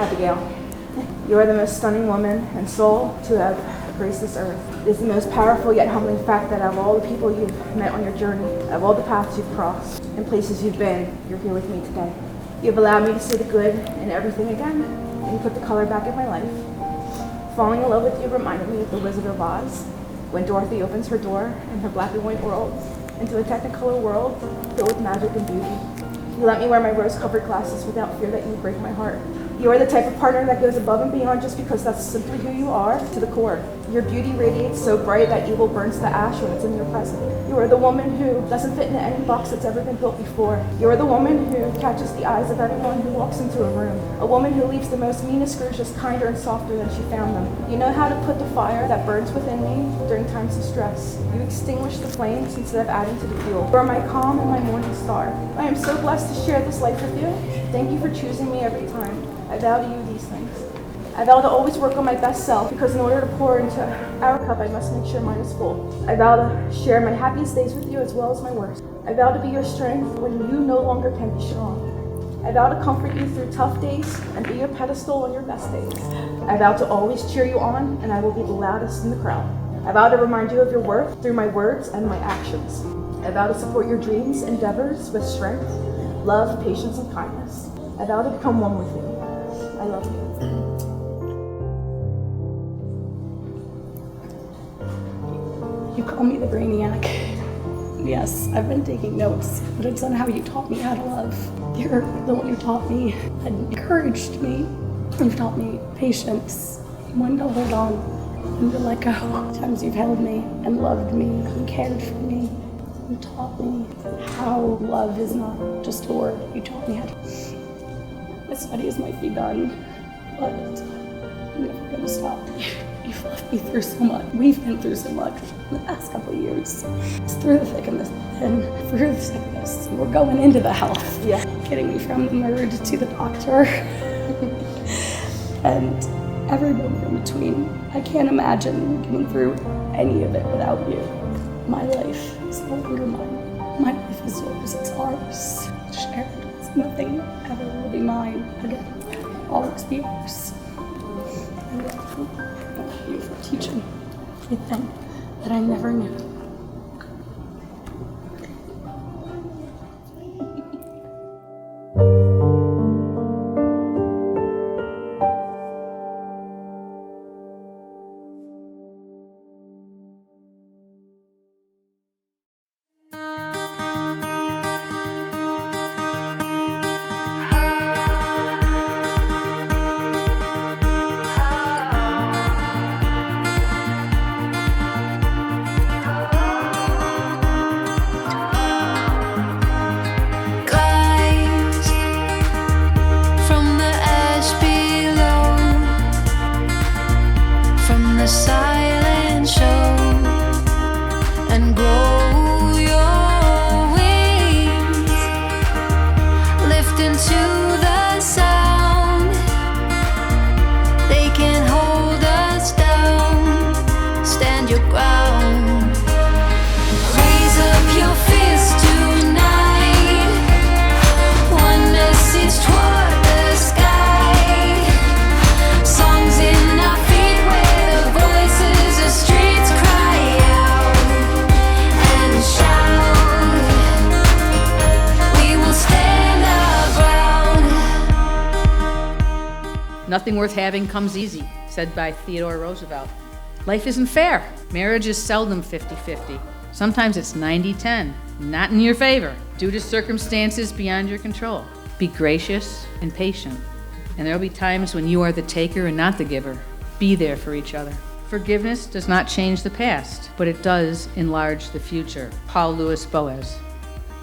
Abigail. You are the most stunning woman and soul to have graced this earth. It is the most powerful yet humbling fact that of all the people you've met on your journey, of all the paths you've crossed, and places you've been, you're here with me today. You have allowed me to see the good in everything again, and you put the color back in my life. Falling in love with you reminded me of the Wizard of Oz, when Dorothy opens her door in her black and white world into a technicolor world filled with magic and beauty. You let me wear my rose-covered glasses without fear that you would break my heart. You are the type of partner that goes above and beyond just because that's simply who you are to the core. Your beauty radiates so bright that evil burns to ash when it's in your presence. You are the woman who doesn't fit into any box that's ever been built before. You are the woman who catches the eyes of everyone who walks into a room. A woman who leaves the most meanest screws just kinder and softer than she found them. You know how to put the fire that burns within me during times of stress. You extinguish the flames instead of adding to the fuel. You are my calm and my morning star. I am so blessed to share this life with you. Thank you for choosing me every time. I vow to you these things. I vow to always work on my best self, because in order to pour into our cup, I must make sure mine is full. I vow to share my happiest days with you as well as my worst. I vow to be your strength when you no longer can be strong. I vow to comfort you through tough days and be your pedestal on your best days. I vow to always cheer you on, and I will be the loudest in the crowd. I vow to remind you of your worth through my words and my actions. I vow to support your dreams, endeavors with strength, love, patience, and kindness. I vow to become one with you. I love you. You call me the brainiac. Yes, I've been taking notes, but it's on how you taught me how to love. You're the one who taught me and encouraged me. You've taught me patience, when to hold on, and to let go. Times you've held me and loved me and cared for me. You taught me how love is not just a word. You taught me how to. My studies might be done, but I'm never gonna stop. You've loved me through so much. We've been through so much in the past couple of years. It's through the thick and the thin, through the sickness. We're going into the health. Yeah. Getting me from the nerd to the doctor. And every moment in between. I can't imagine getting through any of it without you. My life is no longer mine. My life is yours, it's ours. It's shared. Nothing ever will be mine again. Always be yours. I love you for teaching me things that I never knew. Nothing worth having comes easy, said by Theodore Roosevelt. Life isn't fair. Marriage is seldom 50-50. Sometimes it's 90-10, not in your favor, due to circumstances beyond your control. Be gracious and patient, and there'll be times when you are the taker and not the giver. Be there for each other. Forgiveness does not change the past, but it does enlarge the future. Paul Louis Boas.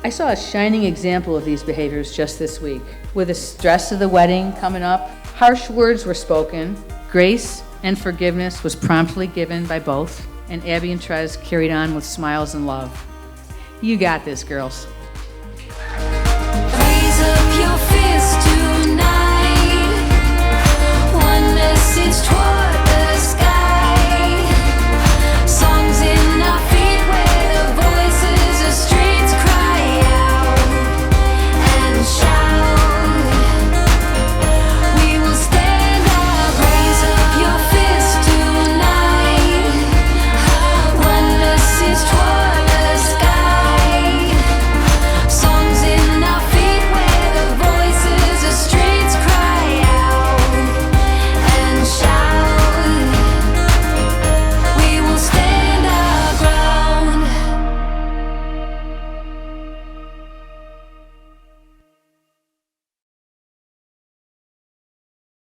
I saw a shining example of these behaviors just this week. With the stress of the wedding coming up, harsh words were spoken, grace and forgiveness was promptly given by both, and Abby and Trez carried on with smiles and love. You got this, girls. Raise up your fist tonight. One message twice.